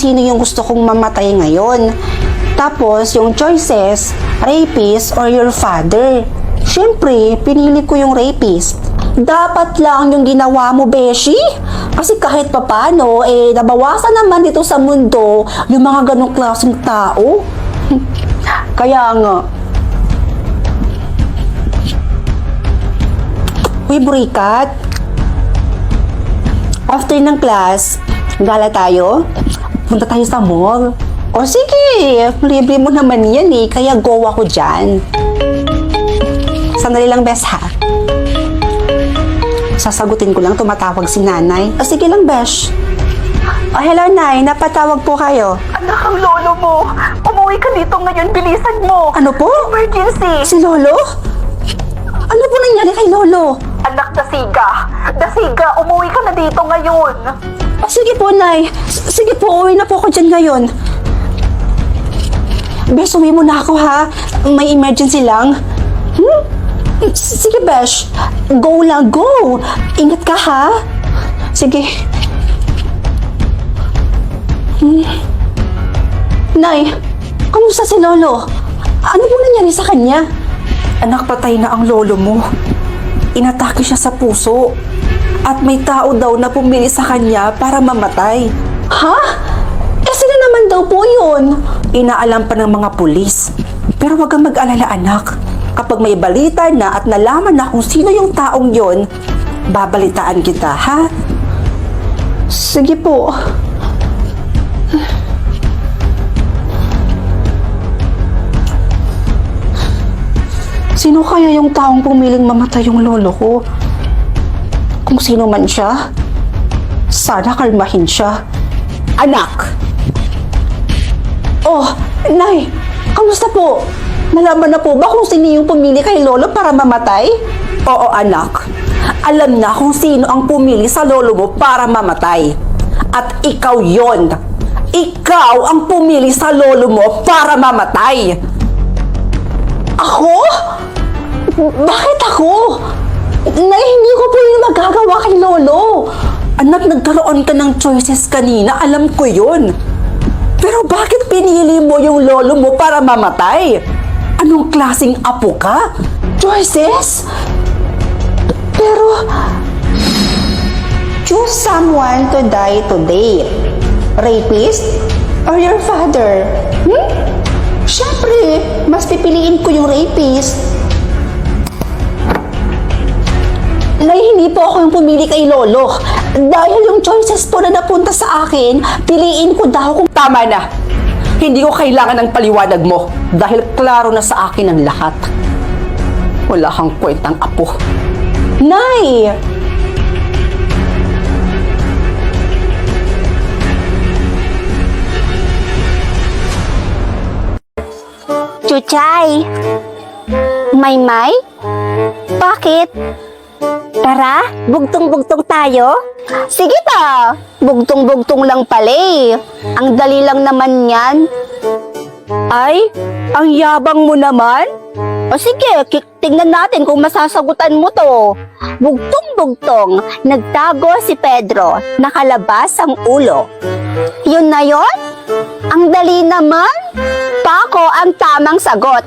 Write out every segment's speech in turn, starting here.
sino yung gusto kong mamatay ngayon. Tapos, yung choices, rapist or your father. Siyempre, pinili ko yung rapist. Dapat lang yung ginawa mo, Beshi. Kasi kahit papano, nabawasan naman dito sa mundo yung mga ganong klaseng tao. Kaya nga. Uy, Burikat. After ng class, gala tayo. Punta tayo sa mall. O sige, libre mo naman yan kaya go ako dyan. Sandali lang, Bes, ha? Sasagutin ko lang, tumatawag si nanay. O sige lang, Besh. O hello, Nay, napatawag po kayo. Anak, ang lolo mo. Umuwi ka dito ngayon, bilisan mo. Ano po? Emergency. Si Lolo? Ano po nangyari kay Lolo? Anak, Dasiga. Dasiga, umuwi ka na dito ngayon. O sige po, Nay. Sige po, uwi na po ako dyan ngayon. Besh, uwi mo na ako, ha? May emergency lang. Sige, Besh. Go lang, go. Ingat ka, ha? Sige. Nay, kamusta si Lolo? Ano po nangyari sa kanya? Anak, patay na ang lolo mo. Inatake siya sa puso. At may tao daw na pumili sa kanya para mamatay. Ha? Sino naman daw po yun? Inaalam pa ng mga pulis. Pero wag kang mag-alala, anak. Kapag may balita na at nalaman na kung sino yung taong yon, babalitaan kita, ha? Sige po. Sino kaya yung taong pumiling mamatay yung lolo ko? Kung sino man siya, sana kalmahin siya. Anak! Oh, Nay! Kamusta po? Nalaman na po ba kung sino yung pumili kay lolo para mamatay? Oo, anak. Alam na kung sino ang pumili sa lolo mo para mamatay. At ikaw yon. Ikaw ang pumili sa lolo mo para mamatay. Ako? Bakit ako? Nay, hindi ko po yung magagawa kay lolo. Anak, nagkaroon ka ng choices kanina. Alam ko yun. Pero bakit pinili mo yung lolo mo para mamatay? Anong klaseng apo ka? Choices? Pero, choose someone to die today. Rapist or your father? Siyempre, mas pipiliin ko yung rapist. Nay, hindi po ako yung pumili kay Lolo. Dahil yung choices po na napunta sa akin, piliin ko daw kung... Tama na. Hindi ko kailangan ng paliwanag mo dahil klaro na sa akin ang lahat. Wala kang kwentang apo. Nay! Chuchay! Maymay? Bakit? Tara, bugtong-bugtong tayo? Sige ta! Bugtong-bugtong lang pala Ang dali lang naman yan. Ay, ang yabang mo naman. O sige, tingnan natin kung masasagutan mo to. Bugtong-bugtong, nagtago si Pedro, nakalabas ang ulo. Yun na yun? Ang dali naman. Pako ang tamang sagot.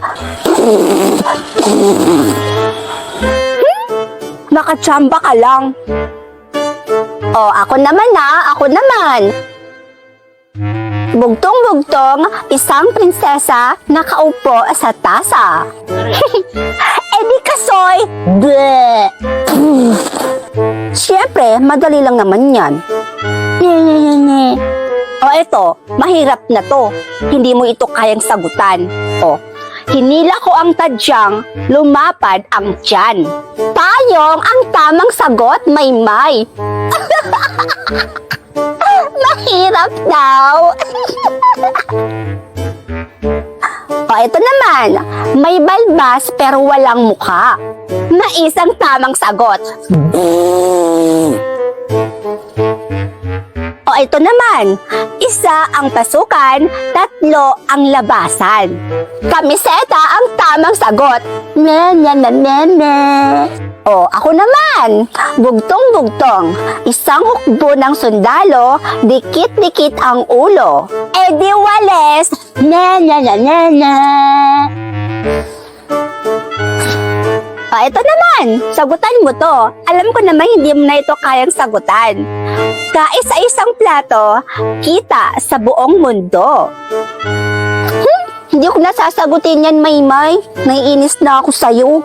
Nakachamba ka lang. O, ako naman ako naman. Bugtong-bugtong, isang prinsesa nakaupo sa tasa. Di kasoy! Bleh! Siyempre, madali lang naman yan. O eto, mahirap na to. Hindi mo ito kayang sagutan. O, hinila ko ang tadyang, lumapad ang tiyan. Payong ang tamang sagot, Maymay. Mahirap daw. O, ito naman. May balbas pero walang mukha. Na isang tamang sagot. O, ito naman. Isa ang pasukan, tatlo ang labasan. Kamiseta ang tamang sagot. Ne. O, ako naman. Bugtong-bugtong. Isang hukbo ng sundalo, dikit-dikit ang ulo. E di wales. Na na na na na. Ito naman, sagutan mo to. Alam ko naman hindi mo na ito kayang sagutan. Kaisa-isang plato, kita sa buong mundo. Hindi ko nasasagutin yan, Maymay. Naiinis na ako sa'yo.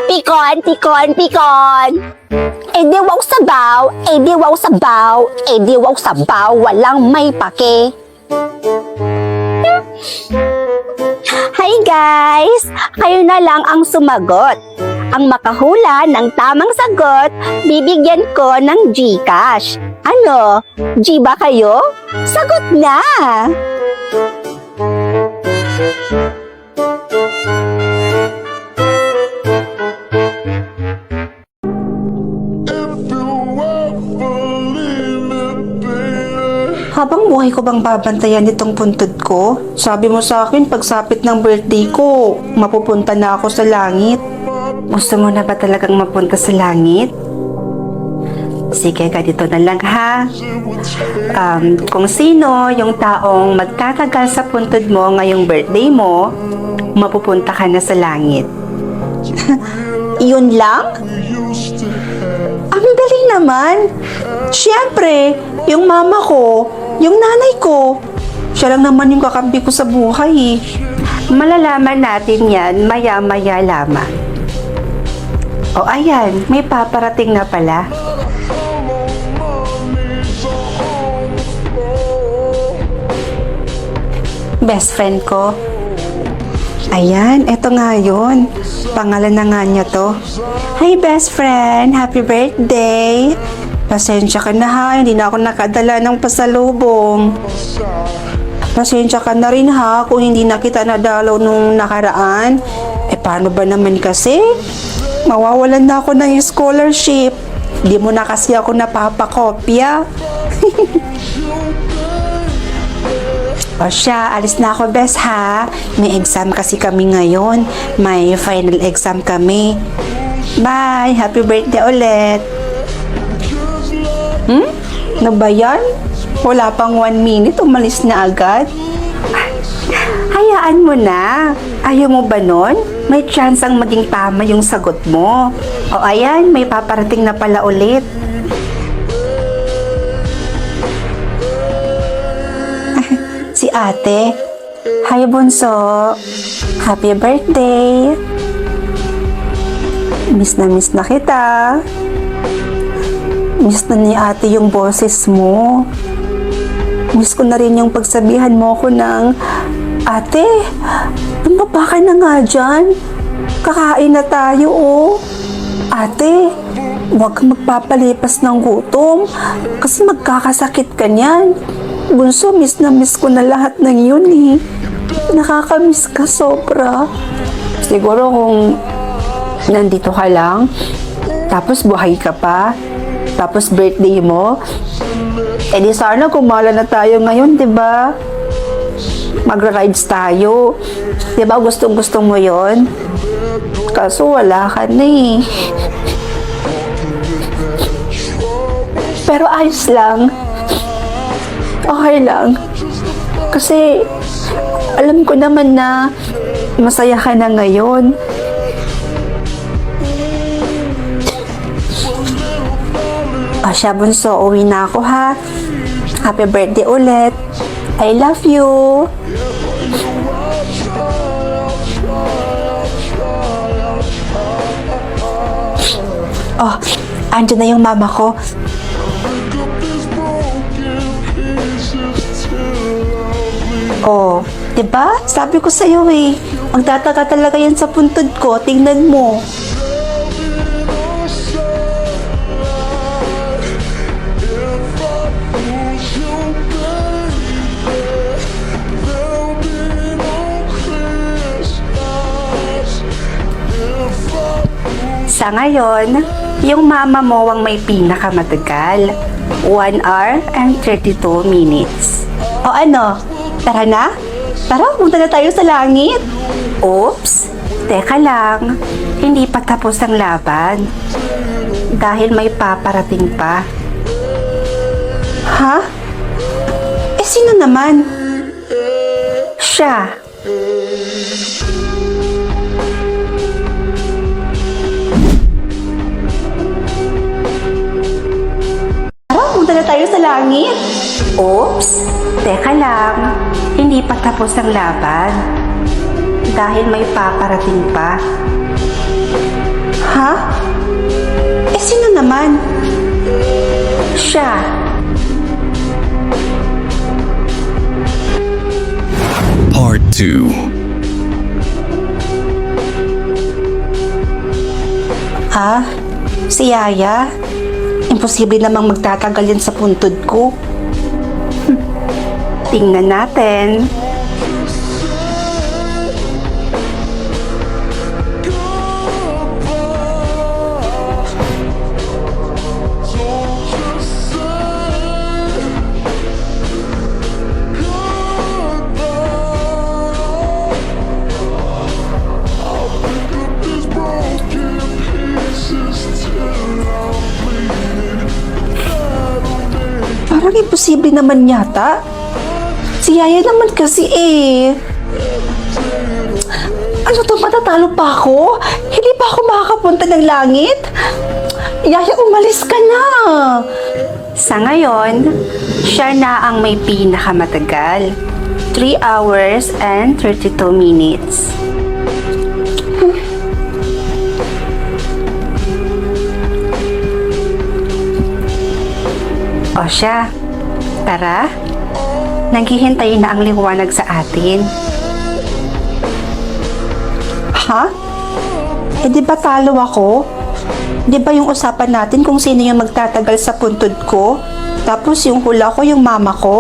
Pikon, pikon, pikon. Di wow sabaw, di wow sabaw, di wow sabaw, walang may pake. Hi guys! Kayo na lang ang sumagot. Ang makahula ng tamang sagot, bibigyan ko ng GCash. Ano? G ba kayo? Sagot na! Habang buhay ko bang babantayan itong puntod ko? Sabi mo sa akin, pagsapit ng birthday ko, mapupunta na ako sa langit. Gusto mo na ba talagang mapunta sa langit? Sige, ganito na lang ha. Kung sino yung taong magtatagal sa puntod mo ngayong birthday mo, mapupunta ka na sa langit. Yun lang? Ang dali naman. Siyempre, yung mama ko, yung nanay ko, siya lang naman yung kakampi ko sa buhay eh. Malalaman natin yan maya-maya lamang. O ayan, may paparating na pala. Best friend ko. Ayan, eto nga yun. Pangalan na nga niya to. Hi best friend, happy birthday. Pasensya ka na ha, hindi na ako nakadala ng pasalubong. Pasensya ka na rin ha, kung hindi na kita nadalaw nung nakaraan. Paano ba naman kasi? Mawawalan na ako ng scholarship. Di mo na kasi ako napapakopya. O siya, alis na ako best ha. May exam kasi kami ngayon. May final exam kami. Bye! Happy birthday ulit! Ano ba yan? Wala pang 1 minute, umalis na agad. Hayaan mo na. Ayaw mo ba nun? May chance ang maging tama yung sagot mo. O ayan, may paparating na pala ulit. Si ate. Hi bunso. Happy birthday. Miss na kita. Miss na ni ate yung boses mo. Miss ko na rin yung pagsabihan mo ko ng, ate, tumaba ka na nga dyan. Kakain na tayo oh. Ate, huwag kang magpapalipas ng gutom kasi magkakasakit ka niyan. Bunso, miss na miss ko na lahat ng yun eh. Nakakamiss ka sobra. Siguro kung nandito ka lang, tapos buhay ka pa, tapos birthday mo, di sana kumala na tayo ngayon, diba? Magra-rides tayo. Diba gustong-gusto mo yon? Kaso wala ka na eh. Pero ayos lang. Okay lang. Kasi alam ko naman na masaya ka na ngayon. Siya bunso, uwi na ako ha. Happy birthday ulit. I love you. Andyan na yung mama ko. Diba? Sabi ko sa'yo eh. Magtataka talaga yan sa puntod ko. Tingnan mo. Sa ngayon, yung mama mo ang may pinakamatagal. 1 hour and 32 minutes. O ano? Tara na? Tara, punta na tayo sa langit. Oops, Teka lang, hindi pa tapos ang laban. Dahil may paparating pa. Ha? Eh, sino naman? Siya. Tara, punta na tayo sa langit. Oops, teka lang. Hindi pa tapos ang laban. Dahil may paparating pa. Ha? Eh, sino naman? Siya. Part 2. Ha? Si Yaya? Imposible namang magtatagal yan sa puntod ko. Tingnan natin. Parang imposible naman yata. Si Yaya naman kasi eh. Ano to, matatalo pa ako? Hindi pa ako makakapunta ng langit? Yaya, umalis ka na. Sa ngayon, siya na ang may pinakamatagal. 3 hours and 32 minutes. O siya, tara. Naghihintay na ang liwanag sa atin. Ha? Eh di ba talo ako? Di ba yung usapan natin kung sino yung magtatagal sa puntod ko? Tapos yung hula ko yung mama ko?